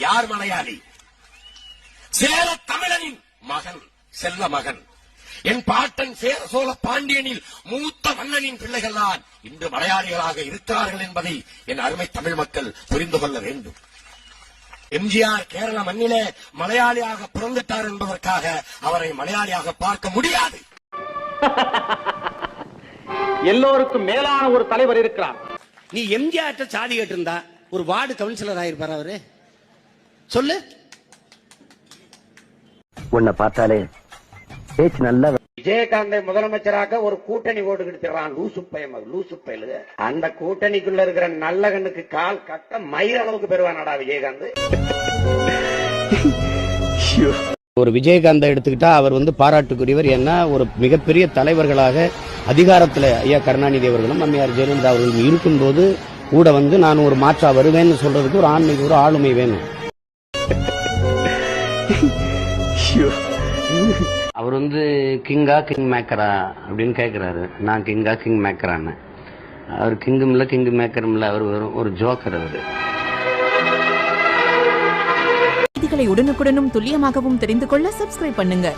யார் மலையாளி? சேர தமிழனின் மகன், செல்ல மகன். என் பாட்டன் சேர சோழ பாண்டியனில் மூத்த மன்னனின் பிள்ளைகள் தான் இன்று மலையாளிகளாக இருக்கிறார்கள் என்பதை என் அருமை தமிழ் மக்கள் புரிந்து கொள்ள வேண்டும். எம்ஜிஆர் கேரள மண்ணிலே மலையாளியாக பிறந்துட்டார் என்பதற்காக அவரை மலையாளியாக பார்க்க முடியாது. எல்லோருக்கும் மேலான ஒரு தலைவர் இருக்கிறார். நீ எம்ஜிஆர் சாதி கேட்டிருந்தா ஒரு வார்டு கவுன்சிலர் ஆயிருப்பார் அவரு. சொல்லு. உன்னை பார்த்தாலே பேச்சு நல்லா. விஜயகாந்தை முதலமைச்சராக ஒரு கூட்டணி ஓட்டு கிடைச்சிடறான். லூசு பயலுக. அந்த கூட்டணிக்குள்ள இருக்கிற நல்ல கண்ணுக்கு கால் கட்ட மயிர் அளவுக்கு பெறுவானடா விஜயகாந்த். ஒரு விஜயகாந்தை எடுத்துக்கிட்டா அவர் பாராட்டுக்குரியவர். ஏன்னா ஒரு மிகப்பெரிய தலைவர்களாக அதிகாரத்தில் ஐயா கருணாநிதி அவர்களும் அம்மையார் ஜெயலலிதா அவர்களும் இருக்கும்போது கூட நான் ஒரு மாற்றா வருவேன்னு சொல்றதுக்கு ஒரு ஆண்மைக்கு ஒரு ஆளுமை வேணும். அவர் கிங்கா கிங் மேக்கரா அப்படின்னு கேட்கிறாரு. நான் கிங்கா கிங் மேக்கரான்னு. அவர் கிங்கும் இல்ல கிங் மேக்கரும் இல்ல, அவர் ஒரு ஜோக்கர். அவரு செய்திகளை உடனுக்குடனும் துல்லியமாகவும் தெரிந்து கொள்ள சப்ஸ்கிரைப் பண்ணுங்க.